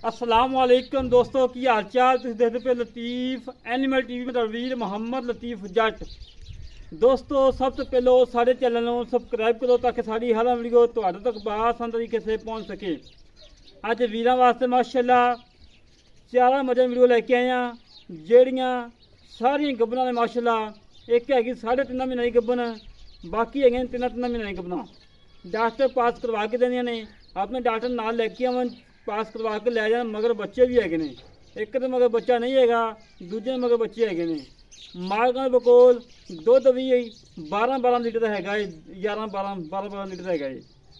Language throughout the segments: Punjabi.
अस्सलाम वालेकुम दोस्तों की हाल चाल। तुम देखते पे लतीफ एनिमल टीवी में तलवीर मोहम्मद लतीफ जट। दोस्तों सब तो पहले सारे चैनल को सबसक्राइब करो ताकि सारी हर वीडियो तुहाडे तक बआसान तरीके से पहुँच सके। अज वीरों वास्ते माशाल्लाह चारा मजे वीडियो लेके आए हैं जेड़ियाँ सारिया गब्बना ने माशाल्लाह। एक हैगी 3.5 महीने की गब्बन, बाकी है 3 महीने की गब्बना। डॉक्टर पास करवा के देनिया ने, अपने डॉक्टर नाल लेके आवन पास करवा के लै जान। मगर बच्चे भी है, एक तो मगर बच्चा नहीं है, दूजे मगर बच्चे है। मालगां दे कोल दुध भी 12 लीटर है, 11 लीटर है।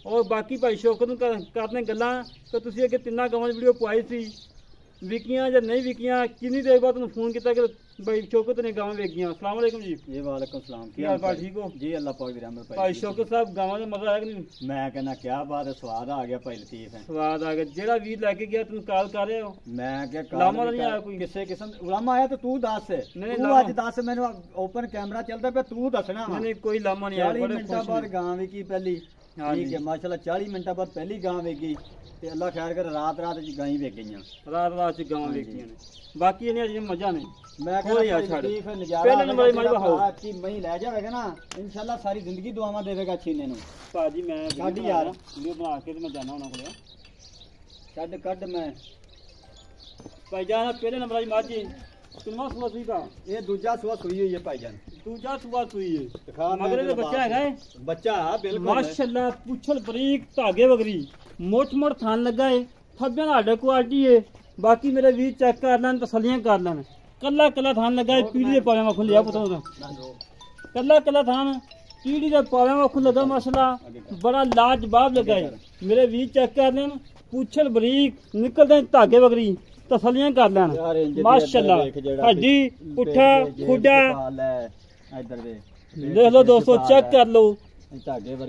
और बाकी भाई शौकत नूं करने गल्लां तो तुसीं अगे 3 गावां दी वीडियो पाई सी, विकियां या नहीं विकियां। किन्नी देर बाद तुहानूं फोन किया कि भाई शौकत ने गावां वेगियां। अस्सलाम वालेकुम जी। जी वालेकुम सलाम। की हाल पाल ठीक हो जी? अल्लाह पाक दी रहमत। भाई शौकत साहब गावां दा मजा आया कि नहीं? मैं कहना क्या बात है, स्वाद आ गया भाई लतीफ है। स्वाद आ गया। जेड़ा वीर लेके गया तुम कॉल कर रहे हो? मैं क्या लामा नहीं आया कोई? किसे किस्म लामा आया तो तू दस। नहीं, तू अज दस, मैंने ओपन कैमरा चलता पे, तू दसना। नहीं कोई लामा नहीं आया। 40 मिनट बाद गां वेगी पहली। ठीक है माशाल्लाह, 40 मिनट बाद पहली गां वेगी ते अल्लाह खैर करे रात च गां वेग गईयां। रात च गां वेगियां ने, बाकी इन्हें अजे मजा नहीं। मैं कहना लतीफ नजारा पहले नंबर वाली मजा खाओ की मई ले जावेगा ना, इंशाल्लाह सारी जिंदगी दुआवां देवेगा छीने नु। भाजी मैं छड्ड यार वीडियो बना के ते मैं जाना होना कोले। छड्ड कड मैं भाईजान पहले नंबर वाली माजी कितना सुबह सुई का? ये दूजा सुबह सुई हुई है भाईजान। दूजा सुबह सुई है, दिखा मगर ये बच्चा है बच्चा बिल्कुल माशाल्लाह। पूछल बरीक धागे वगरी मोट मोट थान लगा है, थब्बे नाल हड्ड क्वालिटी है। बाकी मेरे वीर चेक कर लैन, तसलियां कर लैन। कल्ला कल्ला थान लगा है, पीढ़ी दे पावे वखों लिया पुत्तर दा। कल्ला कल्ला थान पीढ़ी दे पावे वखों लगा माशाल्लाह, बड़ा लाजवाब लगा है। मेरे वीर चेक कर लैन, पूछल बरीक निकलदे धागे वगरी, तसलियां कर लैन माशाल्लाह। हड्डी पुट्ठा खुडा देख लो दोस्तों, चेक कर लो।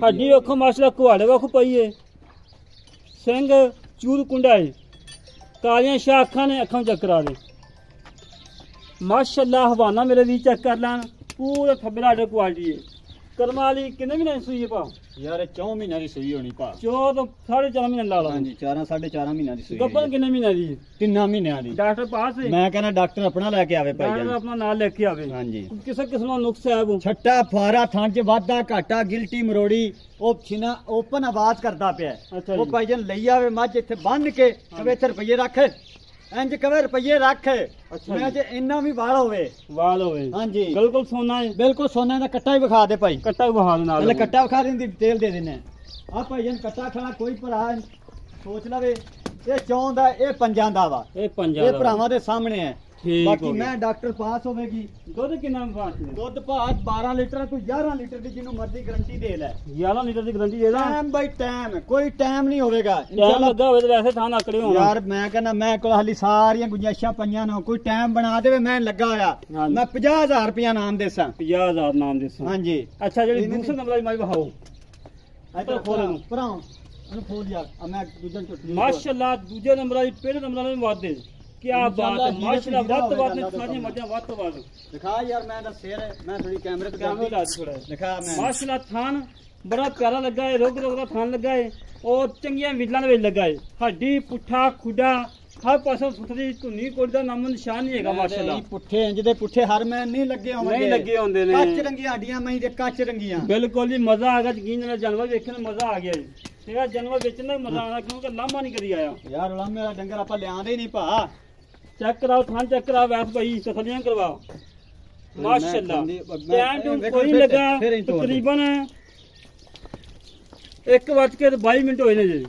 हड्डी वेखो माशाल्लाह, कुहाड़े वेखो पई है। सिंग चूर कुंडा है, कालियां शाह अखां ने, अखां चेक करा दे माशाल्लाह। हवाना मेरे भी चेक कर लैन, पूरे थब्बे लाडे क्वालिटी है। कर्मा वाली किन्ने महीने सुई है पा? यार 4 महीने की सुई होनी पा। 4 तो 4.5 महीने ला ला। हां जी 4 4.5 महीने की सुई। गब्बन किन्ने महीने दी? 3 महीने दी। डॉक्टर पास है? मैं कहना डॉक्टर अपना लेके आवे भाई जान, अपना नाल लेके आवे। हां जी। किसे किस्म दा नुक्स है वो? छट्टा फारा थान च वाधा घाटा गिल्टी मरोड़ी ओ छिना ओपन आवाज करदा पिया। अच्छा ओ भाई जान लई आवे मज इथे बन के कवे इथे रुपये रख, इंज कवे रुपये रख। अच्छा मैं जे इन्ना भी वाल होवे हां जी बिल्कुल सोना है, बिल्कुल सोना दा कट्टा ही विखा दे भाई। कट्टा भी बहा दे नाल। पहले कट्टा विखा दें, डिटेल दे देने। आ भाई जान कट्टा खाना कोई भरा सोच लवे ये चौं दा, ये पंजां दा वा, ये पंजां ये दा भरावां दे सामने है। ठीक बाकी हो गया। मैं डॉक्टर पास होवेगी। दुध कितना पास है? दुध भात 12 लीटर तू 11 लीटर दी जिन्नू मर्जी गारंटी दे ले। 11 लीटर की गारंटी दे दा। टाइम बाई टाइम, कोई टाइम नहीं होवेगा टाइम लगा होवे तो वैसे थान आकड़े होना। यार मैं कहना मैं कोल हाली सारियां गुंजाइशां पईयां ने, कोई टाइम बना देवे मैं लगा होया। मैं 50,000 रुपया नाम देसां। 50,000 नाम देसां। हां जी। अच्छा जेडी दूसरे नंबर वाली माई बहाओ इधर खोल भराओ अनु खोल यार। अब मैं दूसरा चुटकी माशाल्लाह दूजे नंबर वाली पहले नंबर वाले वादे क्या बात है माशाल्लाह। वत बात ने सारी मजा वत बात दिखा यार। मैं दा शेर है, मैं थोड़ी कैमरे पे कैमरे ला थोड़ा दिखा। मैं माशाल्लाह थान बड़ा प्यारा लगा है, रोग रोग दा थान लगा है और चंगियां विडलां दे विच लगा है। हड्डी पुट्ठा खुडा हर पासों सुथरी धुनी कोई दा नामो निशान नहीं है माशाल्लाह। पुट्ठे इंज दे पुट्ठे हर मैं नहीं लगे होंगे, नहीं लगे होंदे ने। कच्च रंगीਆਂ हड्डियां मई दे कच्च रंगीਆਂ। बिल्कुल ही मजा आ गया। यकीन नाल जानवर देखने में मजा आ गया है। ठीक है जानवर बेचने में मजा आना क्योंकि लामा नहीं करी आया यार। लामे वाला डंगर आपा लियांदे ही नहीं भा। चेक कराओ थान चेक कराओ वैस भाई तसलियां करवाओ माशाल्लाह। टाइम टू कोई लगा तकरीबन 1:22 होए ने जी।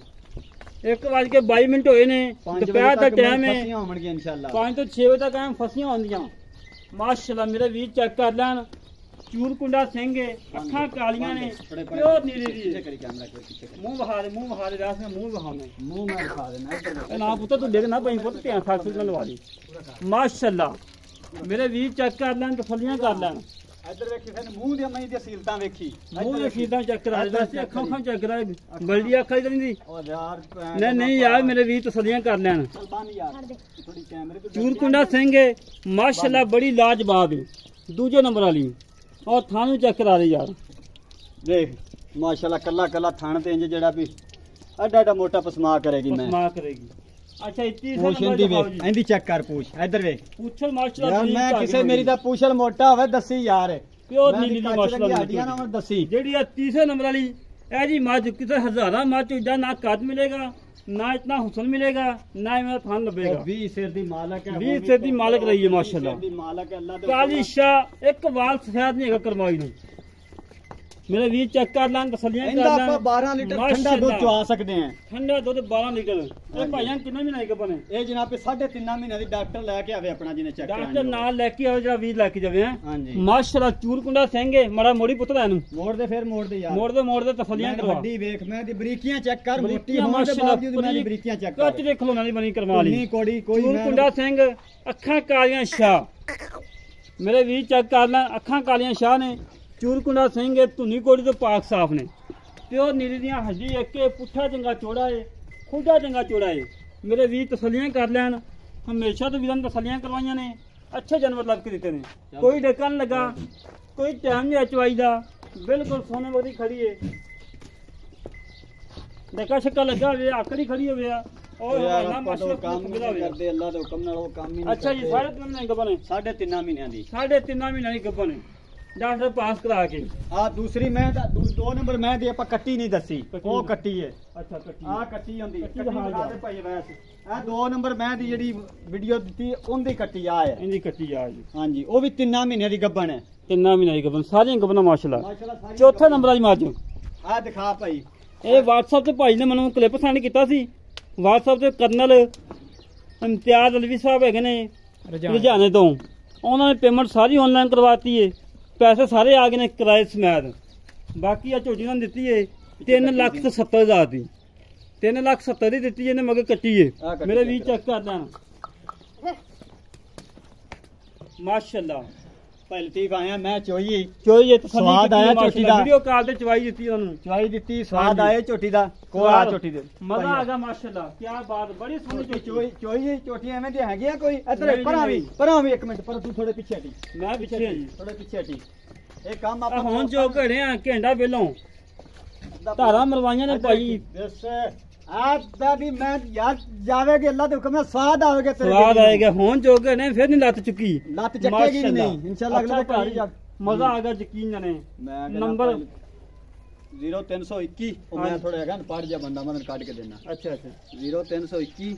1:22 होए ने। दोपहर का टाइम है, इंशाल्लाह 5 तो 6 बजे तक एम फसियां होंदियां माशाल्लाह। मेरे वीर चेक कर लैन, चूर कुंडा सिंह है, अखां कालियां ने, प्योर नीली दी है। मुंह बहा दे, मुंह बहा दे, रास में मुंह बहाने, मुंह में दिखा देना। ना पुत्र तू देख ना भाई पुत्र ध्यान साथ से लवा दी माशाल्लाह। मेरे वीर चेक कर लैन, तसलियां कर लैन। इधर वेखी फिर मुंह दे मई दे सीलतां वेखी, मुंह दे सीलतां चेक करा दे। वैसे अखां अखां चेक करा, बल्दी अखां इधर नहीं दी। ओ यार नहीं नहीं यार मेरे वीर तसलियां कर लैन। बन यार थोड़ी कैमरे पे चूर कुंडा सिंह है माशाल्लाह, बड़ी लाजवाब है। दूजे नंबर वाली और थानू चेक करा दे यार। देख माशाल्लाह कल्ला कल्ला थान ते इंज जेड़ा भी एडा एडा मोटा पसमा करेगी। मैं पसमा करेगी ਅੱਛਾ 31 ਪੂਛ ਨੰਬਰ ਇਹਦੀ ਦਿਖਾਓ ਵੇਖ, ਜੀ। ਇਹਦੀ ਚੈੱਕ ਕਰ ਪੂਛ, ਇੱਧਰ ਵੇਖ ਪੁੱਛਲ ਮਾਸ਼ਾਅੱਲਾ ਯਾਰ, ਬਰੀਕ ਮੈਂ ਧਾਗੇ ਕਿਸੇ ਵਾਲੀ। ਮੇਰੀ ਦਾ ਪੂਛਲ ਮੋਟਾ ਹੋਵੇ ਦੱਸੀ ਯਾਰ, ਪਿਓਰ ਮੈਂ ਨੀਲੀ ਦੀ ਦੀ ਕੱਚ ਮਾਸ਼ਾਅੱਲਾ ਰੰਗੀ ਹੱਡੀਆਂ ਨਾ ਦੱਸੀ। ਜਿਹੜੀ ਆ 30 ਨੰਬਰ ਵਾਲੀ ਇਹ ਜੀ ਮੱਝ ਕਿਸੇ ਹਜ਼ਾਰਾਂ ਮੱਝ ਚੋਂ ਨਾ ਕੱਦ ਮਿਲੇਗਾ ਨਾ ਇਤਨਾ ਹੁਸਨ ਮਿਲੇਗਾ ਨਾ ਮੇਰਾ ਥਾਨ ਲੱਭੇਗਾ। 20 ਸਿਰ ਦੀ ਮਾਲਕ ਹੈ, 20 ਸਿਰ ਦੀ ਮਾਲਕ ਰਹੀ ਹੈ ਮਾਸ਼ਾਅੱਲਾ। 20 ਸਿਰ ਦੀ ਮਾਲਕ ਹੈ ਅੱਲਾ ਦੇ ਕਾਲੀ ਸ਼ਾਹ ਇੱਕ ਵਾਲ ਸਫੈਦ ਨਹੀਂ ਹੈਗਾ ਕਰਮਾਈ ਨੂੰ। ਮੇਰੇ ਵੀਰ ਚੈੱਕ ਕਰ ਲੈਣ, ਤਸੱਲੀਆਂ ਇਹਦਾ ਕਰ ਲੈਣ। ਆਪਾਂ 12 ਲੀਟਰ ਠੰਡਾ ਦੁੱਧ ਮਾਸ਼ਾਅੱਲਾ। ਚਵਾ ਸਕਦੇ ਹਾਂ। ਠੰਡਾ ਦੁੱਧ 12 ਲੀਟਰ। ਇਹ ਭਾਈਆਂ ਕਿੰਨਾ ਮਹੀਨਾ ਇੱਕ ਬਣੇ ਇਹ ਜਨਾਬ 3.5 ਮਹੀਨੇ ਦੀ ਡਾਕਟਰ ਲੈ ਕੇ ਆਵੇ ਆਪਣਾ ਜਿਹਨੇ ਚੈੱਕ ਡਾਕਟਰ ਨਾਲ ਲੈ ਕੇ ਆਓ ਜਿਹੜਾ ਵੀਰ ਲੈ ਕੇ ਜਾਵੇ। ਹਾਂਜੀ ਮਾਸ਼ਾਅੱਲਾ ਚੂਰਕੁੰਡਾ ਸਿੰਘੇ ਮੜਾ ਮੋੜੀ ਪੁੱਤਰਾ ਇਹਨੂੰ ਮੋੜ ਦੇ, ਫਿਰ ਮੋੜ ਦੇ ਯਾਰ, ਮੋੜ ਦੇ ਤਸੱਲੀਆਂ ਮੈਂ ਕਰਵਾ। ਵੱਡੀ ਵੇਖ, ਮੈਂ ਦੀ ਬਰੀਕੀਆਂ ਚੈੱਕ ਕਰ, ਮੋਟੀ ਬਰੀਕੀਆਂ ਹੋਣ ਦੇ ਮਾਸ਼ਾਅੱਲਾ ਬਾਵਜੂਦ ਮੈਂ ਦੀ ਬਰੀਕੀਆਂ ਚੈੱਕ ਕੱਚ ਕਰ। ਦੇ ਖਲੋਣਾ ਦੀ ਬਣੀ ਕਰਵਾ ਲਈ। ਨਹੀਂ ਕੋੜੀ ਕੋਈ ਮੈਂ ਚੂਰਕੁੰਡਾ ਸਿੰਘ ਅੱਖਾਂ ਕਾਲੀਆਂ ਸ਼ਾਹ। ਮੇਰੇ ਵੀਰ ਚੈੱਕ ਕਰ ਲੈ, ਅੱਖਾਂ ਕਾਲੀਆਂ ਸ਼ਾਹ ਨੇ। ਚੂਰਕੁੰਡਾ ਸਿੰਘ ਇਹ ਧੁਨੀ ਕੋੜੀ ਤੋਂ ਪਾਕ ਸਾਫ ਨੇ। ਪਿਓਰ ਨੀਲੀ ਦੀਆਂ ਹੱਡੀ ਇੱਕੇ, ਪੁੱਠਾ ਚੰਗਾ ਚੋੜਾ ਏ, ਖੁੱਡਾ ਚੰਗਾ ਚੋੜਾ ਏ। ਮੇਰੇ ਵੀਰ ਤਸੱਲੀਆਂ ਕਰ ਲੈਣ, ਹਮੇਸ਼ਾ ਤੋਂ ਵੀਰਾਂ ਨੂੰ ਤਸੱਲੀਆਂ ਕਰਵਾਈਆਂ ਨੇ, ਅੱਛੇ ਜਾਨਵਰ ਲੱਭ ਕੇ ਦਿੱਤੇ ਨੇ। ਕੋਈ ਡੱਕਾ ਨਹੀਂ ਲੱਗਾ, ਕੋਈ ਟਾਈਮ ਨਹੀਂ ਅਚਵਾਈ ਦਾ, ਬਿਲਕੁਲ ਸੋਨੇ ਵਰਗੀ ਖੜੀ ਏ। ਡੱਕਾ ਛੱਕਾ ਲੱਗਾ ਹੋਵੇ, ਆਕੜੀ ਖੜੀ ਹੋਵੇ ਆ ਔਰ ਯਾਰ ਹਵਾਨਾ ਆਪਾਂ ਤਾਂ ਮਾਸ਼ਾਅੱਲਾ ਕੰਮ ਖੁੱਲਾ ਨਹੀਂ ਹੋਵੇ। ਕਰਦੇ, ਅੱਲਾ ਦੇ ਹੁਕਮ ਨਾਲ ਉਹ ਕੰਮ ਹੀ ਨਹੀਂ ਅੱਛਾ ਜੀ, ਕਰਦੇ। 3.5 ਮਹੀਨੇ ਗੱਭਣ। 3.5 ਮਹੀਨਿਆਂ ਦੀ 3.5 ਮਹੀਨਿਆਂ ਦੀ ਗੱਭਣ ਡਾਕਟਰ ਪਾਸ ਕਰਾ ਕੇ। ਆ ਦੂਸਰੀ ਮੈਂ ਦਾ 2 ਨੰਬਰ ਮੈਂ ਦੀ ਆਪਾਂ ਕੱਟੀ ਨਹੀਂ ਦੱਸੀ, ਕੱਟੀ ਉਹ ਨਹੀਂ। ਕੱਟੀ ਹੈ। ਅੱਛਾ ਕੱਟੀ ਆ ਕੱਟੀ ਹੁੰਦੀ, ਕੱਟੀ ਕੱਟੀ ਦਿਖਾ ਦਿਖਾ ਜਾ। ਦੇ ਭਾਈ ਵੈਸ। ਇਹ 2 ਨੰਬਰ ਮੈਂ ਦੀ ਜਿਹੜੀ ਵੀਡੀਓ ਦਿੱਤੀ ਉਹਦੀ ਕੱਟੀ ਆ ਹੈ। ਇਹਦੀ ਕੱਟੀ ਆ ਜੀ। ਹਾਂਜੀ, ਉਹ ਵੀ 3 ਮਹੀਨਿਆਂ ਦੀ ਗੱਭਣ ਹੈ 3 ਮਹੀਨਿਆਂ ਦੀ ਗੱਭਣ, ਸਾਰੀਆਂ ਗੱਭਣਾਂ ਮਾਸ਼ਾਅੱਲਾ। ਮਾਸ਼ਾਅੱਲਾ ਸਾਰੀ ਚੌਥੇ ਨੰਬਰ ਵਾਲੀ ਮੱਝ। ਆ ਦਿਖਾ ਭਾਈ, ਇਹ WhatsApp ਤੇ ਭਾਈ ਨੇ ਮੈਨੂੰ ਕਲਿੱਪ ਸੈਂਡ ਕੀਤਾ ਸੀ। WhatsApp ਤੇ ਕਰਨਲ ਇਮਤਿਆਜ਼ ਅਲਵੀ ਸਾਹਿਬ ਹੈਗੇ ਨੇ ਲੁਧਿਆਣੇ ਤੋਂ। ਉਹਨਾਂ ਨੇ ਪੇਮੈਂਟ ਸਾਰੀ ਆਨਲਾਈਨ ਕਰਵਾਤੀ ਏ, ਪੈਸੇ ਸਾਰੇ ਆ ਗਏ ਨੇ ਕਿਰਾਏ ਸਮੇਤ। ਬਾਕੀ ਆ ਝੋਟੀ ਨਾਲ ਦਿੱਤੀ ਏ 3,70,000 ਦੀ, 3,70,000 ਦੀ ਦਿੱਤੀ ਇਹਨੇ ਮਗਰ ਕੱਟੀ ਏ। ਆਹ ਕੱਟੀ ਮੇਰੇ check ਵੀ ਚੈੱਕ ਕਰ ਲੈਣ ਮਾਸ਼ਾਅੱਲਾ। ਭਾਈ ਲਤੀਫ ਆਇਆ, ਮੈਂ ਚੋਈ ਚੋਈ ਇਹ ਸਵਾਦ ਆਇਆ ਝੋਟੀ ਦਾ। ਵੀਡੀਓ ਕਾਲ ਤੇ ਚਵਾਈ ਦਿੱਤੀ ਉਹਨੂੰ। ਚਵਾਈ ਦਿੱਤੀ, ਸਵਾਦ ਹਾਂਜੀ। ਆਏ ਝੋਟੀ ਦਾ, ਕੋਲਾ ਝੋਟੀ ਦੇ ਮਜ਼ਾ ਆ ਗਿਆ ਮਾਸ਼ਾਅੱਲਾ। ਕੀ ਬਾਤ, ਬੜੀ ਸੋਹਣੀ ਝੋਟੀ। ਚੋਈ ਝੋਟੀਆਂ ਐਵੇਂ ਦੀਆਂ ਹੈਗੀਆਂ ਕੋਈ? ਨਹੀਂ, ਇੱਧਰ ਪਰਾਂ ਵੀ, ਨਹੀਂ। ਪਰਾਂ ਵੀ ਇੱਕ ਮਿੰਟ, ਪਰ ਤੂੰ ਥੋੜੇ ਪਿੱਛੇ ਹਟੀ, ਮੈਂ ਪਿੱਛੇ ਹਾਂ ਜੀ। ਥੋੜੇ ਪਿੱਛੇ ਹਟੀ। ਇਹ ਕੰਮ ਆ ਆਪਾਂ ਹੁਣ ਜੋ ਘੜੇ ਆ ਘੰਟਾ ਪਹਿਲੋਂ ਧਾਰਾਂ ਮਰਵਾਈਆਂ ਨੇ ਭਾਈ। ਬਸ ਆਦਾ ਵੀ ਮੈਂ ਯਾਰ ਜਾਵੇਗੀ ਅੱਲਾ ਦੇ ਹੁਕਮ ਨਾਲ, ਸਵਾਦ ਆਵੇਗਾ ਤੇਰੇ ਸਵਾਦ ਦਿਲ ਨੂੰ। ਆਏਗਾ। ਹੁਣ ਜੋ ਘੜੇ ਫਿਰ ਨਹੀਂ ਲੱਤ ਚੁੱਕੀ, ਲੱਤ ਚੱਕੇਗੀ ਵੀ ਨਹੀਂ ਇਨਸ਼ਾਅੱਲਾ। ਅਗਲੇ ਦੇ ਘਰ ਹੀ ਜਾ ਮਜ਼ਾ ਆ ਗਿਆ ਯਕੀਨ ਜਾਨੇ। ਮੈਂ ਨੰਬਰ 0321 ਉਹ ਮੈਂ ਹਾਂਜੀ। ਥੋੜਾ ਹੈਗਾ ਨਾ ਪੜ ਜਾ ਬੰਦਾ, ਮੈਂ ਤੈਨੂੰ ਕੱਢ ਕੇ ਦੇਣਾ। ਅੱਛਾ ਅੱਛਾ 0321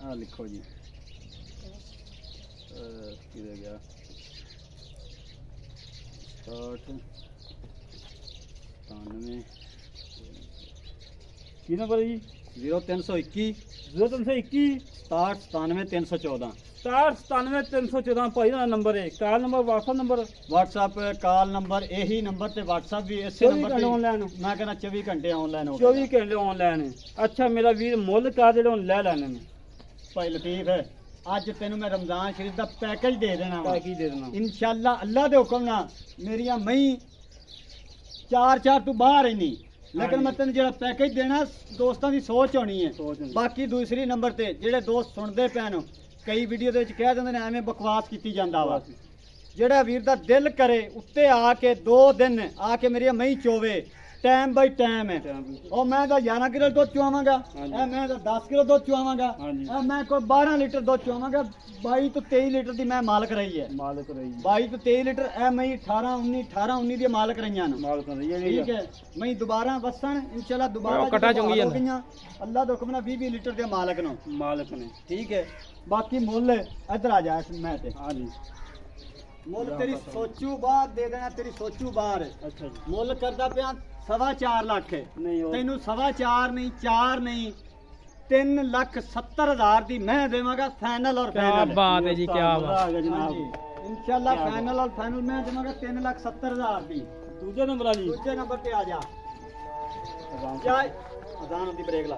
ਆ ਲਿਖੋ ਜੀ, ਕਿਹਦੇ ਗਿਆ 60 97 ਕੀ ਨੰਬਰ ਜੀ? 0321 0321 67 97 314 67 314 ਭਾਈ ਦਾ ਨੰਬਰ ਹੈ। Call number, WhatsApp number, WhatsApp call number ਇਹੀ ਨੰਬਰ ਤੇ WhatsApp ਵੀ ਇਸੇ 24 ਨੰਬਰ ਘੰਟੇ ਤੇ। ਆਨਲਾਈਨ। ਮੈਂ ਕਹਿੰਦਾ 24 ਘੰਟੇ ਆਨਲਾਈਨ ਹੋ 24 ਘੰਟੇ ਆਨਲਾਈਨ ਹੈ। ਅੱਛਾ ਮੇਰਾ ਵੀਰ ਮੁੱਲ ਕਾ ਜਿਹੜੇ ਹੁਣ ਲੈ ਲੈਣੇ ਨੇ। ਭਾਈ ਲਤੀਫ ਅੱਜ ਤੈਨੂੰ ਮੈਂ ਰਮਜ਼ਾਨ ਸ਼ਰੀਫ ਦਾ ਪੈਕੇਜ ਦੇ ਦੇਣਾ ਵਾ। ਕੀ ਦੇ ਦੇਣਾ? ਇਨਸ਼ਾਅੱਲਾ ਅੱਲਾ ਦੇ ਹੁਕਮ ਨਾਲ ਮੇਰੀਆਂ ਮਈ 4 ਤੋਂ ਬਾਹਰ ਹੀ ਨਹੀਂ, ਲੇਕਿਨ ਹਾਂਜੀ। ਮੈਂ ਤੈਨੂੰ ਜਿਹੜਾ ਪੈਕੇਜ ਦੇਣਾ ਦੋਸਤਾਂ ਦੀ ਸੋਚ ਹੋਣੀ ਹੈ। ਸੋਚ ਹੋਣੀ। ਬਾਕੀ ਦੂਸਰੀ ਨੰਬਰ ਤੇ ਜਿਹੜੇ ਦੋਸਤ ਸੁਣਦੇ ਪੈਣ, ਕਈ ਵੀਡੀਓ ਦੇ ਵਿੱਚ ਕਹਿ ਦਿੰਦੇ ਨੇ ਐਵੇਂ ਬਕਵਾਸ ਕੀਤੀ ਜਾਂਦਾ ਵਾ। ਜਿਹੜਾ ਵੀਰ ਦਾ ਦਿਲ ਕਰੇ ਉੱਤੇ ਆ ਕੇ 2 ਦਿਨ ਆ ਕੇ ਮੇਰੀਆਂ ਮਈ ਚੋਵੇ, ਟਾਈਮ ਬਾਈ ਟਾਈਮ ਹੈ। ਉਹ ਮੈਂ ਤਾਂ 11 ਕਿਲੋ ਦੁੱਧ ਚੁਆਵਾਂਗਾ, ਹਾਂਜੀ। ਇਹ ਮੈਂ ਤਾਂ 10 ਕਿਲੋ ਦੁੱਧ ਚੁਆਵਾਂਗਾ, ਹਾਂਜੀ। ਇਹ ਮੈਂ ਕੋਈ 12 ਲੀਟਰ ਦੁੱਧ ਚੁਆਵਾਂਗਾ। 22 ਤੋਂ 23 ਲੀਟਰ ਦੀ ਮੈਂ ਮਾਲਕ ਰਹੀ ਹੈ। ਮਾਲਕ ਰਹੀ 22 ਤੋਂ 23 ਲੀਟਰ ਇਹ ਮੈਂ 18 19 ਦੀ ਮਾਲਕ ਰਹੀਆਂ ਨੇ। ਮਾਲਕ ਰਹੀ ਹੈ। ਠੀਕ ਹੈ, ਮੈਂ ਦੁਬਾਰਾ ਵਸਣ ਇਨਸ਼ਾਅੱਲਾ ਦੁਬਾਰਾ ਕਟਾ ਚੁੰਗੀ ਜਾਂਦਾ। ਗਈਆਂ ਅੱਲਾ ਦੇ ਹੁਕਮ ਨਾਲ 20 ਲੀਟਰ ਦੇ ਮਾਲਕ ਨੂੰ। ਮਾਲਕ ਨੇ। ਠੀਕ ਹੈ, ਬਾਕੀ ਮੁੱਲ ਇੱਧਰ ਆ ਜਾ ਇਸ ਮੈਂ ਤੇ ਹਾਂਜੀ ਮੁੱਲ ਤੇਰੀ ਸੋਚੂ ਬਾਅਦ ਦੇ ਦੇਣਾ, ਤੇਰੀ ਸੋਚੂ ਬਾਹਰ। ਅੱਛਾ ਜੀ। ਮੁੱਲ ਕਰਦਾ ਪਿਆ 4.25 ਲੱਖ ਹੈ। ਨਹੀਂ ਉਹ ਤੈਨੂੰ 4.25 ਨਹੀਂ 4 ਨਹੀਂ 3,70,000 ਦੀ ਮੈਂ ਦੇਵਾਂਗਾ ਫਾਈਨਲ ਔਰ ਫਾਈਨਲ। ਬਾਤ ਹੈ ਜੀ, ਕਿਆ ਮਜ਼ਾ ਬਾਤ। ਆ ਗਿਆ ਜਨਾਬ। ਇਨਸ਼ਾਅੱਲਾ ਕਿਆ ਫਾਈਨਲ ਔਰ ਫਾਈਨਲ ਮੈਂ ਦੇਵਾਂਗਾ 3,70,000 ਦੀ। ਦੂਜੇ ਨੰਬਰ ਵਾਲੀ ਦੂਜੇ ਨੰਬਰ ਤੇ ਆ ਜਾ। ਜਾ ਅਜ਼ਾਨ ਦੀ ਬ੍ਰੇਕ ਲਾ,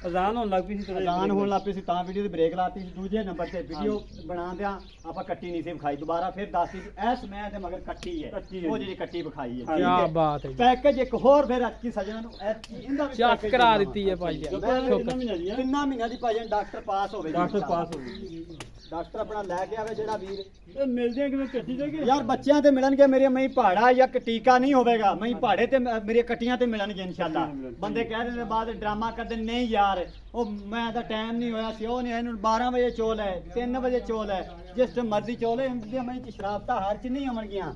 ਅਜ਼ਾਨ ਹੋਣ ਲੱਗ ਪਈ ਸੀ ਥੋੜ੍ਹੀ ਅਜ਼ਾਨ ਹੋਣ ਲੱਗ ਪਈ ਸੀ ਤਾਂ ਵੀਡੀਓ ਦੀ ਬ੍ਰੇਕ ਲਾਤੀ ਸੀ। ਦੂਜੇ ਨੰਬਰ ਤੇ ਵੀਡੀਓ ਬਣਾਉਂਦਿਆਂ ਆਪਾਂ ਕੱਟੀ ਨਹੀਂ ਸੀ ਵਿਖਾਈ, ਦੁਬਾਰਾ ਫਿਰ ਦੱਸਦੀ ਸੀ ਐਸ ਮੈਂ ਤੇ ਮਗਰ ਕੱਟੀ ਹੈ, ਕੱਟੀ ਹੈ ਉਹ ਜੀ। ਜਿਹੜੀ ਕੱਟੀ ਵਿਖਾਈ ਹੈ। ਹਾਂ, ਠੀਕ ਕਿਆ ਹੈ। ਬਾਤ ਹੈ ਜੀ। ਪੈਕੇਜ ਇੱਕ ਹੋਰ ਫਿਰ ਅੱਕੀ ਸਜਣਾ ਨੂੰ ਇਹਦਾ ਵੀ ਚੱਕ package ਕਰਾ ਦੇਣਾ ਦਿੱਤੀ ਹੈ ਭਾਈ ਜੀ। ਮੈਂ ਕਿੰਨਾ ਮਹੀਨਾ ਦੀ ਹੈ? 3 ਮਹੀਨਿਆਂ ਦੀ ਭਾਈ ਡਾਕਟਰ ਪਾਸ ਹੋਵੇ ਜੀ ਡਾਕਟਰ ਇਨਸ਼ਾਅੱਲਾ। ਪਾਸ ਹੋ ਗਈ। ਡਾਕਟਰ ਆਪਣਾ ਲੈ ਕੇ ਆਵੇ ਜਿਹੜਾ ਵੀਰ ਇਹ ਮਿਲਦੇ ਆ ਕਿਵੇਂ ਕੱਟੀ ਦੇ ਕੇ ਯਾਰ ਬੱਚਿਆਂ ਤੇ ਮਿਲਣਗੇ ਮੇਰੇ ਮਈ ਪਹਾੜਾ ਜਾਂ ਟੀਕਾ ਨਹੀਂ ਹੋਵੇਗਾ ਮਈ ਪਹਾੜੇ ਤੇ ਮੇਰੀਆਂ ਕੱਟੀਆਂ ਤੇ ਮਿਲਣਗੇ ਇਨਸ਼ਾਅੱਲਾ। ਬੰਦੇ ਕਹਿ ਰਹੇ ਨੇ ਬਾਅਦ ਡਰਾਮਾ ਕਰਦੇ ਨਹੀਂ ਯਾਰ ਉਹ ਮੈਂ ਤਾਂ ਟਾਈਮ ਨਹੀਂ ਹੋਇਆ ਸੀ ਉਹ ਨਹੀਂ ਇਹਨੂੰ 12 ਵਜੇ ਚੋਲ ਹੈ 3 ਵਜੇ ਚੋਲ ਹੈ ਜਿਸ ਟਾਈਮ ਮਰਜ਼ੀ ਚੋਲ ਹੈ ਇੰਡੀਆ ਮਈ ਚ ਸ਼ਰਾਬ ਤਾਂ ਹਰ ਚ ਨਹੀਂ ਆਉਣਗੀਆਂ।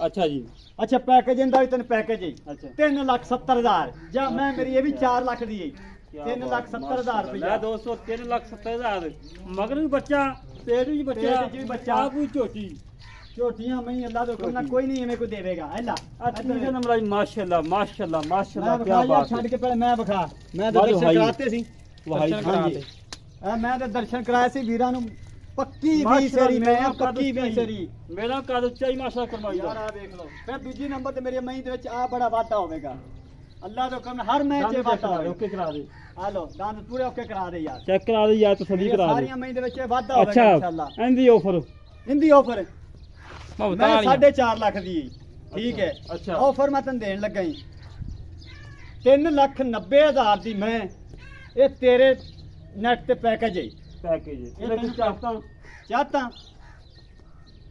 ਅੱਛਾ ਜੀ ਅੱਛਾ ਪੈਕੇਜ ਇਹਦਾ ਵੀ ਤੈਨੂੰ ਪੈਕੇਜ ਹੀ ਅੱਛਾ 3,70,000 ਜਾਂ ਮੈਂ ਮੇਰੀ ਇਹ ਵੀ 4 ਲੱਖ ਦੀ ਹੈ 3,70,000 ਲੈ ਰੁਪਇਆ ਦੋਸਤੋ 3,70,000 ਮਗਰ ਵੀ ਬੱਚਾ ਪੇਟ ਵੀ ਬੱਚਾ ਪੇਟ 'ਚ ਵੀ ਬੱਚਾ। ਆਹ ਕੋਈ ਝੋਟੀ ਝੋਟੀਆਂ ਮਈ ਅੱਲਾ ਦੇ ਹੁਕਮ ਨਾਲ ਕੋਈ ਨਹੀਂ ਐਵੇਂ ਕੋਈ ਦੇਵੇਗਾ ਅੱਲਾ ਤੀਜਾ ਨੰਬਰ ਆਈ ਮਾਸ਼ਾਅੱਲਾ ਮਾਸ਼ਾਅੱਲਾ ਮੈਂ ਮਾਸ਼ਾਅੱਲਾ ਕੀ ਵਿਖਾ ਯਾਰ ਬਾਤ ਛੱਡ ਕੇ ਪਹਿਲੇ ਮੈਂ ਵਿਖਾ ਮੈਂ ਤਾਂ ਵਾਹ ਦਰਸ਼ਨ ਭਾਈ। ਕਰਾਤੇ ਸੀ ਵਾਹੀ ਹਾਂਜੀ ਮੈਂ ਤਾਂ ਦਰਸ਼ਨ ਕਰਾਏ ਸੀ ਵੀਰਾਂ ਨੂੰ ਪੱਕੀ ਵੀ ਸੇਰੀ ਮੈਂ ਪੱਕੀ ਵੀ ਸੇਰੀ ਮੇਰਾ ਕਦ ਉੱਚਾ ਹੀ ਮਾਸ਼ਾ ਕਰਵਾਈ ਯਾਰ ਆ ਦੇਖ ਲਓ ਫਿਰ ਦੂਜੀ ਨੰਬਰ ਤੇ ਮੇਰੇ ਮਈ ਦੇ ਵਿੱਚ ਆ ਬੜਾ ਵਾਧਾ ਹੋਵੇਗਾ ਅੱਲਾ ਦੇ ਹੁਕਮ ਨਾਲ ਹਰ ਮੈਚ 'ਚ ਵਾਧਾ ਹੋਵੇਗਾ। ਓਕੇ ਕਰਾ ਦੇ ਆ ਲੋ ਦੰਦ ਪੂਰੇ ਓਕੇ ਕਰਾ ਦੇ ਯਾਰ ਚੈੱਕ ਕਰਾ ਦੇ ਯਾਰ ਤਸੱਲੀ ਮੇਰੀਆਂ ਕਰਾ ਦੇ ਸਾਰੀਆਂ ਮਈ ਦੇ ਵਿੱਚ ਵਾਧਾ ਹੋਵੇਗਾ ਅੱਛਾ ਇਨਸ਼ਾਅੱਲਾ ਇਹਦੀ ਆਫਰ ਇੰਦੀ ਆਫਰ ਮੈਂ 4.5 ਲੱਖ ਦੀ ਠੀਕ ਹੈ ਅੱਛਾ। ਆਫਰ ਮੈਂ ਤੈਨੂੰ ਦੇਣ ਲੱਗਾ ਹੀ 3,90,000 ਦੀ ਮੈਂ ਇਹ ਤੇਰੇ ਨੈਟ ਤੇ ਪੈਕੇਜ ਹੈ ਪੈਕੇਜ ਇਹਦੇ ਵਿੱਚ ਚਾਹਤਾ ਚਾਹਤਾ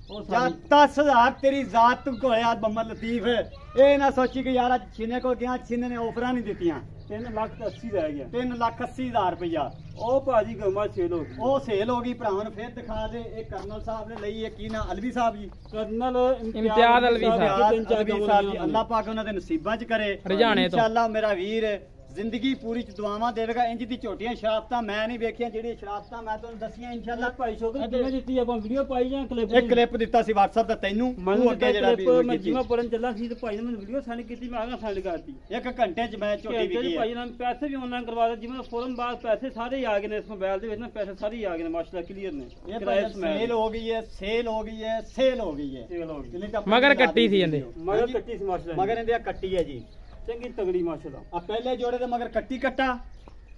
ਉਹ ਜਾਂ ਸਾਡੀ 10,000 ਤੇਰੀ ਜ਼ਾਤ ਤੂੰ ਕੋਇਆ ਬੰਮਾ ਲਤੀਫ ਇਹ ਨਾ ਸੋਚੀ ਕਿ ਯਾਰ ਛਿਨੇ ਕੋ ਗਿਆ ਛਿਨੇ ਨੇ ਆਫਰਾਂ ਨਹੀਂ ਦਿੱਤੀਆਂ 3,80,000 ਰਹਿ ਗਿਆ 3,80,000 ਰੁਪਇਆ ਉਹ ਭਾਜੀ ਗਮਾ ਸੇਲ ਹੋ ਗਈ ਉਹ ਸੇਲ ਹੋ ਗਈ ਭਰਾਵਾਂ ਨੂੰ ਫੇਰ ਦਿਖਾ ਦੇ ਇਹ ਕਰਨਲ ਸਾਹਿਬ ਨੇ ਲਈ ਹੈ ਕੀ ਨਾ ਅਲਵੀ ਸਾਹਿਬ ਜੀ ਕਰਨਲ ਇਮਤਿਆਜ਼ ਅਲਵੀ ਸਾਹਿਬ। ਅਲਵੀ ਸਾਹਿਬ ਜੀ ਅੱਲਾਹ ਪਾਕ ਉਹਨਾਂ ਦੇ ਨਸੀਬਾਂ 'ਚ ਕਰੇ ਰੁਝਾਣੇ ਤੋਂ। ਇਨਸ਼ਾਅੱਲਾ ਮੇਰਾ ਵੀਰ ਜ਼ਿੰਦਗੀ ਪੂਰੀ ਚ ਦੁਆਵਾਂ ਦੇਵੇਗਾ ਇੰਜ ਦੀ ਝੋਟੀਆਂ ਸ਼ਰਾਬਤਾਂ ਮੈਂ ਨਹੀਂ ਵੇਖੀਆਂ ਜਿਹੜੀਆਂ ਸ਼ਰਾਬਤਾਂ ਮੈਂ ਤੁਹਾਨੂੰ ਦੱਸੀਆਂ ਇਨਸ਼ਾਅੱਲਾ ਭਾਈ ਸ਼ੋਕਰ ਕਿਵੇਂ ਦਿੱਤੀ ਆਪਾਂ ਵੀਡੀਓ ਪਾਈ ਜਾਂ ਕਲਿੱਪ ਇੱਕ ਕਲਿੱਪ ਦਿੱਤਾ ਸੀ WhatsApp ਤੇ ਤੈਨੂੰ ਤੂੰ ਅੱਗੇ ਜਿਹੜਾ ਵੀ ਮੈਂ ਜਿਵੇਂ ਪੜਨ ਚੱਲਾ ਸੀ ਤੇ ਭਾਈ ਨੇ ਮੈਨੂੰ ਵੀਡੀਓ ਸੈਂਡ ਕੀਤੀ ਮੈਂ ਆਗਾ ਸੈਂਡ ਕਰਤੀ ਇੱਕ ਘੰਟੇ ਚ ਮੈਂ ਝੋਟੀ ਵਿਕੀ ਭਾਈ ਨੇ ਪੈਸੇ ਵੀ ਆਨਲਾਈਨ ਕਰਵਾ ਦਿੱਤੇ ਜਿਵੇਂ ਫੌਰਨ ਬਾਅਦ ਪੈਸੇ ਸਾਰੇ ਹੀ ਆ ਗਏ ਨੇ ਇਸ ਮੋਬਾਈਲ ਦੇ ਵਿੱਚ ਨਾ ਪੈਸੇ ਸਾਰੇ ਹੀ ਆ ਗਏ ਨੇ ਮਾਸ਼ਾਅੱਲਾ ਕਲੀਅਰ ਨੇ ਇਹ ਸੇਲ ਹੋ ਗਈ ਹੈ ਸੇਲ ਹੋ ਗਈ ਹੈ ਸੇਲ ਹੋ ਗਈ ਹੈ ਸੇਲ ਹੋ ਗਈ ਮਗਰ ਕੱਟੀ ਸੀ ਇਹਦੇ ਮਗਰ ਕੱਟੀ ਸੀ ਮਾਸ਼ਾਅੱਲਾ ਮਗਰ ਇਹਦੇ ਕੱਟੀ ਹੈ ਜੀ ਚੰਗੀ ਤਗੜੀ ਮਾਸ਼ਾਅੱਲਾ ਆ ਪਹਿਲੇ ਜੋੜੇ ਦੇ ਮਗਰ ਕੱਟੀ ਕੱਟਾ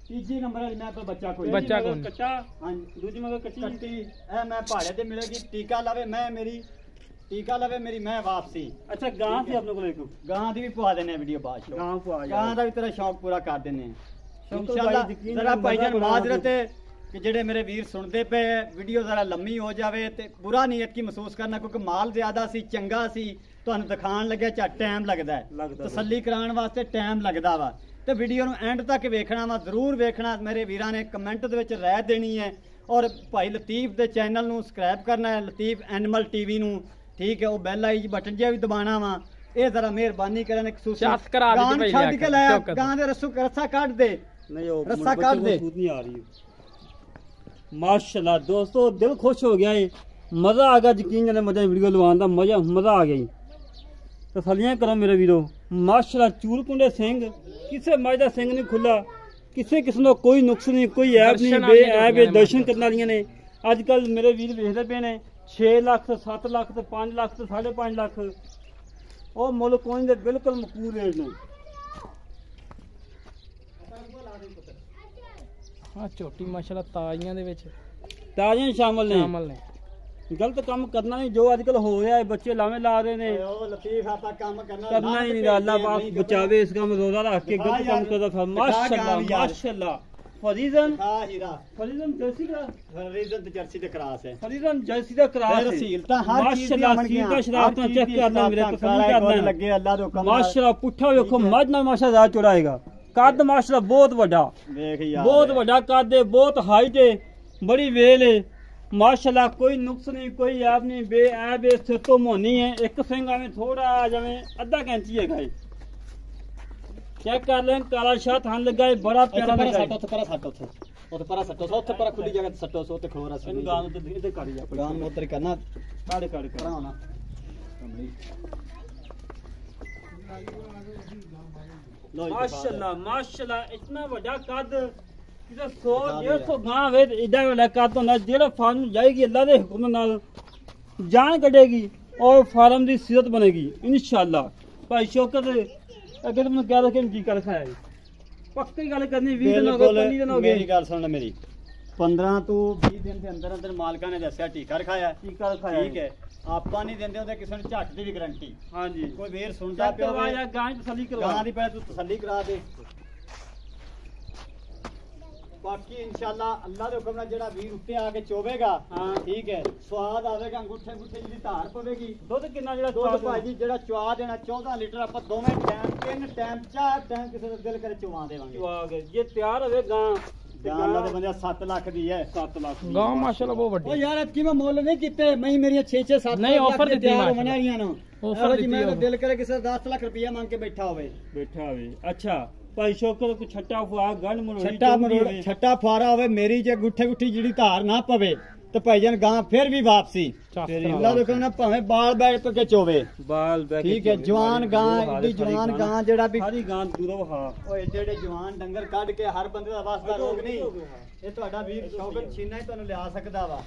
ਤੀਜੀ ਨੰਬਰ ਵਾਲੀ ਮੈਂ ਕੋਈ ਬੱਚਾ ਕੋਈ ਬੱਚਾ ਕੋਈ ਨਹੀਂ। ਕੱਟਾ ਹਾਂਜੀ ਦੂਜੀ ਮਗਰ ਕੱਟੀ ਕੱਟੀ ਇਹ ਮੈਂ ਪਹਾੜੇ ਤੇ ਮਿਲੇਗੀ ਟੀਕਾ ਲਵੇ ਮੈਂ ਮੇਰੀ ਟੀਕਾ ਲਵੇ ਮੇਰੀ ਮੈਂ ਵਾਪਸੀ ਅੱਛਾ ਗਾਂ ਸੀ ਆਪਣੇ ਕੋਲ ਇੱਕ ਗਾਂ ਦੀ ਵੀ ਪਵਾ ਦੇਣੇ ਵੀਡੀਓ ਬਾਅਦ ਚ ਗਾਂ ਪਵਾ ਗਾਂ ਦਾ ਵੀ ਤੇਰਾ ਸ਼ੌਕ ਪੂਰਾ ਕਰ ਦਿੰਨੇ ਸ਼ੌਕ ਤਾਂ ਇਨਸ਼ਾਅੱਲਾ ਭਾਈ ਯਕੀਨ ਜ਼ਰਾ ਨਾਲ ਭਾਈਜਾਨ ਮਜ਼ਾ ਮਾਜ਼ਰਤ ਹੈ ਕਿ ਜਿਹੜੇ ਮੇਰੇ ਵੀਰ ਸੁਣਦੇ ਪਏ ਵੀਡੀਓ ਜ਼ਰਾ ਲੰਮੀ ਹੋ ਜਾਵੇ ਤੇ ਬੁਰਾ ਨੀਅਤ ਕੀ ਮਹਿਸੂਸ ਕਰਨਾ ਕਿਉਂਕਿ ਮਾਲ ਜ਼ਿਆਦਾ ਸੀ ਚੰਗਾ ਸੀ ਤੁਹਾਨੂੰ ਦਿਖਾਉਣ ਲੱਗਿਆ ਝੱਟ ਟਾਈਮ ਲੱਗਦਾ ਹੈ ਤਸੱਲੀ ਕਰਾਉਣ ਵਾਸਤੇ ਟਾਈਮ ਲੱਗਦਾ ਵਾ ਤੇ ਵੀਡੀਓ ਨੂੰ ਐਂਡ ਤੱਕ ਵੇਖਣਾ ਵਾ ਜ਼ਰੂਰ ਵੇਖਣਾ ਮੇਰੇ ਵੀਰਾਂ ਨੇ ਕਮੈਂਟ ਦੇ ਵਿੱਚ ਰਾਏ ਦੇਣੀ ਹੈ ਔਰ ਭਾਈ ਲਤੀਫ ਦੇ ਚੈਨਲ ਨੂੰ ਸਬਸਕ੍ਰਾਈਬ ਕਰਨਾ ਹੈ ਲਤੀਫ ਐਨੀਮਲ ਟੀਵੀ ਨੂੰ ਠੀਕ ਹੈ ਉਹ ਬੈਲ ਆਈ ਬਟਨ ਜਿਹਾ ਵੀ ਦਬਾਉਣਾ ਵਾ ਇਹ ਜ਼ਰਾ ਮਿਹਰਬਾਨੀ ਕਰਨ ਖਸੂਸੀ ਚੱਸ ਕਰਾ ਦੇ ਭਾਈ ਛੱਡ ਕੇ ਲਾਇਆ ਗਾਂ ਦੇ ਰੱਸਾ ਕੱਢ ਦੇ ਨਹੀਂ ਉਹ ਰੱਸਾ ਕੱਢ ਦੇ ਨਹੀਂ ਆ ਰਹੀ ਮਾਸ਼ਾਅੱਲਾ ਦੋਸਤੋ ਦਿਲ ਖੁਸ਼ ਹੋ ਗਿਆ ਏ ਮਜ਼ਾ ਆ ਗਿਆ ਯਕੀਨ ਜਾਨੇ ਮਜ਼ਾ ਵੀਡੀਓ ਲਵਾਉਣ ਦਾ ਮਜ਼ਾ ਆ ਗਿਆ ਜੀ ਤਸੱਲੀਆਂ ਕਰੋ ਮੇਰੇ ਵੀਰੋ ਮਾਸ਼ਾਅੱਲਾ ਚੂਲ ਕੁੰਡੇ ਸਿੰਘ ਕਿਸੇ ਮੱਝ ਦਾ ਸਿੰਘ ਨਹੀਂ ਖੁੱਲਾ ਕਿਸੇ ਕਿਸਮ ਦਾ ਕੋਈ ਨੁਕਸ ਨਹੀਂ ਕੋਈ ਐਬ ਨਹੀਂ ਬੇਐਬ ਹੈ ਦਰਸ਼ਨ ਕਰਨ ਵਾਲੀਆਂ ਨੇ ਅੱਜ ਕੱਲ ਮੇਰੇ ਵੀਰ ਵੇਖਦੇ ਪਏ ਨੇ 6 ਲੱਖ 7 ਲੱਖ ਤੇ 5 ਲੱਖ ਤੇ 5.5 ਲੱਖ ਉਹ ਮੁੱਲ ਕੋਈ ਦੇ ਬਿਲਕੁਲ ਮਕਬੂਲ ਰੇਟ ਨੇ ਹਾਂ ਝੋਟੀ ਮਾਸ਼ਾਅੱਲਾ ਤਾਜ਼ੀਆਂ ਦੇ ਵਿੱਚ ਤਾਜ਼ੀਆਂ ਸ਼ਾਮਲ ਸ਼ਾਮਲ ਨੇ ਗਲਤ ਕੰਮ ਕਰਨਾ ਨਹੀਂ ਜੋ ਅੱਜ ਕੱਲ ਹੋ ਰਿਹਾ ਹੈ ਬੱਚੇ ਲਾਵੇਂ ਲਾ ਰਹੇ ਨੇ ਉਹ ਲਤੀਫ ਆਪਾਂ ਕੰਮ ਕਰਨਾ ਹੀ ਨਹੀਂ ਅੱਲਾਹ ਪਾਕ ਬਚਾਵੇ ਇਸ ਕੰਮ ਰੋਜ਼ਾ ਰੱਖ ਕੇ ਗਲਤ ਕੰਮ ਕਰਦਾ ਫਿਰ ਮਾਸ਼ਾਅੱਲਾ ਮਾਸ਼ਾਅੱਲਾ ਫਰੀਜ਼ਨ ਹਾਂ ਹੀਰਾ ਫਰੀਜ਼ਨ ਜਰਸੀ ਦਾ ਫਰੀਜ਼ਨ ਤੇ ਜਰਸੀ ਦੇ ਕਰਾਸ ਹੈ ਫਰੀਜ਼ਨ ਜਰਸੀ ਦਾ ਕਰਾਸ ਹੈ ਰਸੀਲ ਤਾਂ ਹਰ ਚੀਜ਼ ਦੀ ਮਾਸ਼ਾਅੱਲਾ ਸੀਲ ਦਾ ਸ਼ਰਾਬ ਤਾਂ ਚੈੱਕ ਕਰਨਾ ਮੇਰੇ ਤਸੱਲੀ ਕਰਨਾ ਲੱਗੇ ਅੱਲਾਹ ਦੇ ਹੁਕਮ ਮਾਸ਼ਾਅੱਲਾ ਪੁੱਠਾ ਵੇਖੋ ਮੱਝ ਨਾਲ ਮਾਸ਼ਾਅੱਲਾ ਚੜਾਏਗਾ ਕੱਦ ਮਾਸ਼ਾਅੱਲਾ ਬਹੁਤ ਵੱਡਾ ਵੇਖ ਯਾਰ ਬਹੁਤ ਵੱਡਾ ਕੱਦ ਹੈ ਬਹੁਤ ਹਾਈਟ ਹੈ ਬੜੀ ਵੇਲ ਹੈ ਮਾਸ਼ਾਅੱਲਾ ਕੋਈ ਨੁਕਸ ਨਹੀਂ ਕੋਈ ਐਬ ਨਹੀਂ ਬੇਐਬ ਹੈ ਸਿਰ ਤੋਂ ਮੋਨੀ ਹੈ ਇੱਕ ਸਿੰਘ ਐਵੇਂ ਥੋੜਾ ਜਿਵੇਂ ਅੱਧਾ ਕੈਂਚੀ ਹੈਗਾ ਇਹ ਚੈੱਕ ਕਰ ਲੈਣ ਕਾਲਾ ਸ਼ਾਹ ਥਣ ਲੱਗਾ ਹੈ ਬੜਾ ਪਿਆਰਾ ਲੱਗਾ ਹੈ ਉੱਥੇ ਪਰਾ ਸੱਟੋ ਉੱਥੇ ਪਰਾ ਖੁੱਲੀ ਜਗ੍ਹਾ ਤੇ ਸੱਟੋ ਉੱਥੇ ਖਲੋਰਾ ਸੀ ਇਹਨੂੰ ਗਾਂ ਨੂੰ ਤੇ ਇਹਦੇ ਕਰ ਜਾ ਗਾਂ ਨੂੰ ਉੱਤਰ ਕਰਨਾ ਕਾੜੇ ਕਾੜੇ ਪਰਾ ਹੋਣਾ ਮਾਸ਼ਾਅੱਲਾ ਮਾਸ਼ਾਅੱਲਾ ਇਤਨਾ ਵੱਡਾ ਕੱਦ ਕਿਤੇ 100 150 ਗਾਂ ਵੇ ਇਦਾਂ ਵੱਡਾ ਕੱਦ ਹੁੰਦਾ ਜਿਹੜਾ ਫਾਰਮ ਜਾਏਗੀ ਅੱਲਾ ਦੇ ਹੁਕਮ ਨਾਲ ਜਾਨ ਕੱਢੇਗੀ ਔਰ ਫਾਰਮ ਦੀ ਸਿਹਤ ਬਣੇਗੀ ਇਨਸ਼ਾਅੱਲਾ ਭਾਈ ਸ਼ੌਕਤ ਅੱਗੇ ਤੁਹਾਨੂੰ ਕਹਿ ਰਿਹਾ ਕਿ ਕੀ ਕਰ ਖਾਇਆ ਪੱਕੀ ਗੱਲ ਕਰਨੀ 20 ਦਿਨ ਹੋ ਗਏ 25 ਦਿਨ ਹੋ ਗਏ ਮੇਰੀ ਗੱਲ ਸੁਣ ਮੇਰੀ 15 ਤੋਂ 20 ਦਿਨ ਦੇ ਅੰਦਰ ਅੰਦਰ ਮਾਲਕਾਂ ਨੇ ਦੱਸਿਆ ਟੀਕਾ ਰਖਾਇਆ ਟੀਕਾ ਰਖਾਇਆ ਠੀਕ ਹੈ ਆਪਾਂ ਨਹੀਂ ਦਿੰਦੇ ਉਹਦੇ ਕਿਸੇ ਨੂੰ ਝੱਟ ਦੀ ਵੀ ਗਾਰੰਟੀ ਹਾਂਜੀ ਕੋਈ ਵੇਰ ਸੁਣਦਾ ਪਿਆ ਕਰਵਾ ਹੋਵੇ ਜਾਂ ਗਾਂ ਦੀ ਤਸੱਲੀ ਕਰਵਾ ਗਾਂ ਦੀ ਪਹਿਲੇ ਤੂੰ ਤਸੱਲੀ ਕਰਾ ਦੇ ਬਾਕੀ ਇਨਸ਼ਾਅੱਲਾ ਅੱਲਾ ਦੇ ਹੁਕਮ ਨਾਲ ਜਿਹੜਾ ਵੀਰ ਉੱਤੇ ਆ ਕੇ ਚੋਵੇਗਾ ਹਾਂ। ਠੀਕ ਹੈ ਸਵਾਦ ਆਵੇਗਾ ਅੰਗੂਠੇ ਗੁੱਠੇ ਜਿਹਦੀ ਧਾਰ ਪਵੇਗੀ ਦੁੱਧ ਕਿੰਨਾ ਜਿਹੜਾ ਦੁੱਧ ਚਵਾ ਭਾਜੀ ਜਿਹੜਾ ਚਵਾ ਦੇਣਾ 14 ਲੀਟਰ ਆਪਾਂ ਦੋਵੇਂ ਟਾਈਮ 3 ਟਾਈਮ 4 ਟਾਈਮ ਕਿਸੇ ਦਾ ਦਿਲ ਕਰੇ ਚਵਾ ਦੇਵਾਂਗੇ ਚਵਾ ਕੇ ਜੇ ਤਿਆਰ ਹੋਵੇ ਗਾਂ ਗਾਂ ਅੱਲਾ ਦੇ ਬੰਦੇ 7 ਲੱਖ ਦੀ ਹੈ 7 ਲੱਖ ਦੀ। ਗਾਂ ਮਾਸ਼ਾਅੱਲਾ ਬਹੁਤ ਉਹ ਵੱਡੀ ਯਾਰ ਐਤਕੀ ਮੈਂ ਮੁੱਲ ਨਹੀਂ ਕੀਤੇ ਮੈਂ ਮੇਰੀਆਂ 6 7 ਨਹੀਂ, offer ਦਿੱਤੀ ਤਿਆਰ ਮਾਸ਼ਾਅੱਲਾ। ਬਣਾਈਆਂ ਨੂੰ Offer ਇਹੋ ਜਿਹੀ ਦਿੱਤੀ ਮੈਂ offer। ਦਿਲ ਕਰੇ ਕਿਸੇ ਦਾ 10 ਲੱਖ ਰੁਪਇਆ ਮੰਗ ਕੇ ਬੈਠਾ ਹੋਵੇ ਬੈਠਾ ਹੋਵੇ ਅੱਛਾ ਭਾਈ ਸ਼ੋਕਰ ਕੋ ਛੱਟਾ ਫੁਆ ਗੰਢ ਮਰੋੜੀ ਛੱਟਾ ਮਰੋੜ ਛੱਟਾ ਫੁਆਰਾ ਹੋਵੇ ਮੇਰੀ ਜੇ ਗੁੱਠੇ ਗੁੱਠੀ ਜਿਹੜੀ ਧਾਰ ਨਾ ਪਵੇ ਤੇ ਭਾਈਜਾਨ ਗਾਂ ਫਿਰ ਵੀ ਵਾਪਸੀ ਅੱਲਾ ਦੇ ਕਹਿੰਦਾ ਭਾਵੇਂ ਬਾਲ ਬੈਠ ਕੇ ਚੋਵੇ ਬਾਲ ਬੈ ਠੀਕ ਹੈ ਜਵਾਨ ਗਾਂ ਏਡੀ ਜਵਾਨ ਗਾਂ ਜਿਹੜਾ ਵੀ ਸਾਰੀ ਗਾਂ ਦੂਰੋਂ ਹਾ ਓਏ ਜਿਹੜੇ ਜਵਾਨ ਡੰਗਰ ਕੱਢ ਕੇ ਹਰ ਬੰਦੇ ਦਾ ਵਾਸਤਾ ਰੋਗ ਨਹੀਂ ਇਹ ਤੁਹਾਡਾ ਵੀਰ ਸ਼ੌਕਤ ਛੀਨਾ ਹੀ ਤੁਹਾਨੂੰ ਲਿਆ ਸਕਦਾ ਵਾ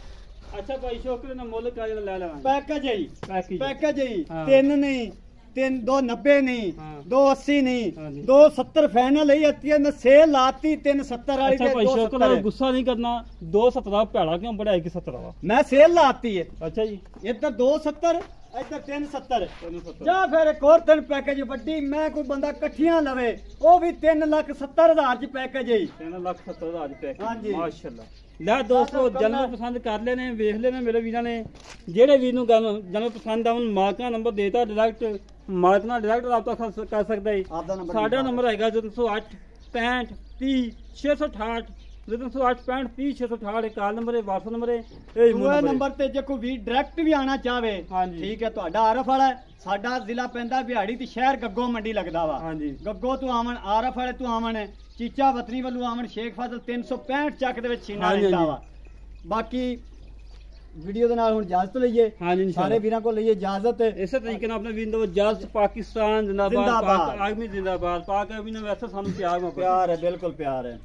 ਅੱਛਾ ਭਾਈ ਸ਼ੋਕਰ ਨੇ ਮੁੱਲ ਕਾਜ ਲੈ ਲਵਾਂਗੇ ਪੈਕੇਜ ਹੀ ਪੈਕੇਜ ਪੈਕੇਜ ਹੀ ਹਾਂ। 3 ਨਹੀਂ 290 ਨਹੀਂ ਹਾਂ। 280 ਨਹੀਂ ਹਾਂਜੀ। 270 ਫਾਈਨਲ ਹੀ ਆਤੀ ਹੈ ਮੈਂ ਸੇਲ ਲਾਤੀ 370 ਵਾਲੀ ਅੱਛਾ ਤੇ ਭਾਈ ਸ਼ੋਕਰ 270 ਗੁੱਸਾ ਨਹੀਂ ਕਰਨਾ 270 ਦਾ ਭੈੜਾ ਕਿਉਂ ਬੜਾਇਆ ਕਿ 70 ਦਾ ਮੈਂ ਸੇਲ ਲਾਤੀ ਹੈ ਅੱਛਾ ਜੀ ਇੱਧਰ 270 ਇੱਧਰ 370 370 ਜਾਂ ਫਿਰ ਇੱਕ ਹੋਰ ਤਿੰਨ ਪੈਕੇਜ ਵੱਡੀ ਮੈਂ ਕੋਈ ਬੰਦਾ ਇਕੱਠੀਆਂ ਲਵੇ ਉਹ ਵੀ 3,70,000 ਚ ਪੈਕੇਜ ਹੈ 3,70,000 ਰੁਪਏ ਹਾਂਜੀ। ਮਾਸ਼ਾਅੱਲਾ ਲੈ ਦੋਸਤੋ ਜਨਮ ਪਸੰਦ ਕਰ ਲੈਣੇ ਵੇਖ ਲੈਣੇ ਮੇਰੇ ਵੀਰਾਂ ਨੇ ਜਿਹੜੇ ਵੀਰ ਨੂੰ ਜਨਮ ਪਸੰਦ ਆਉਣ ਮਾਲਕ ਦਾ ਨੰਬਰ ਦੇਤਾ ਡਾਇਰੈਕਟ ਮਾਲਕ ਨਾਲ ਡਾਇਰੈਕਟ ਰਾਬਤਾ ਕਰ ਸਕਦਾ ਹੈ ਆਪਦਾ ਨੰਬਰ ਸਾਡਾ ਨੰਬਰ ਹੈਗਾ 308 65 30 668 308 65 30 668 ਕਾਲ ਨੰਬਰ ਹੈ WhatsApp ਨੰਬਰ ਹੈ ਇਹ ਦੂਏ ਨੰਬਰ ਤੇ ਜੇ ਕੋਈ ਵੀ ਡਾਇਰੈਕਟ ਵੀ ਆਣਾ ਚਾਹਵੇ ਹਾਂਜੀ। ਠੀਕ ਹੈ ਤੁਹਾਡਾ ਆਰਫ ਵਾਲਾ ਹੈ। ਸਾਡਾ ਜ਼ਿਲ੍ਹਾ ਪੈਂਦਾ ਬਿਹਾੜੀ ਤੇ ਸ਼ਹਿਰ ਗੱਗੋ ਮੰਡੀ ਲੱਗਦਾ ਵਾ ਹਾਂਜੀ ਗੱਗੋ ਤੋਂ ਆਵਣ ਆਰਫ ਵਾਲੇ ਤੋਂ ਆਵਣ ਚੀਚਾ ਵਤਨੀ ਵੱਲੋਂ ਆਵਣ ਸ਼ੇਖ ਫਾਜ਼ਲ 365 ਚੱਕ ਦੇ ਵਿੱਚ ਛੀਨਾ ਹਾਂਜੀ, ਰਹਿੰਦਾ ਵਾ ਹਾਂਜੀ। ਬਾਕੀ ਵੀਡੀਓ ਦੇ ਨਾਲ ਹੁਣ ਇਜਾਜ਼ਤ ਲਈਏ ਹਾਂਜੀ ਇਨਸ਼ਾਅੱਲਾ। ਸਾਰੇ ਵੀਰਾਂ ਕੋਲ ਲਈਏ ਇਜਾਜ਼ਤ ਇਸੇ ਤਰੀਕੇ ਨਾਲ ਆਪਣੇ ਵੀਰ ਨੂੰ ਜਸਟ ਪਾਕਿਸਤਾਨ ਜਿੰਦਾਬਾਦ ਜ਼ਿੰਦਾਬਾਦ। ਪਾਕ ਆਰਮੀ ਜਿੰਦਾਬਾਦ ਪਾਕ ਆਰਮੀ ਨੇ ਵੈਸੇ ਸਾਨੂੰ ਪਿਆਰ ਮੁਹੱਬਤ ਪਿਆਰ ਹੈ ਬਿਲਕੁਲ ਪਿਆਰ ਹੈ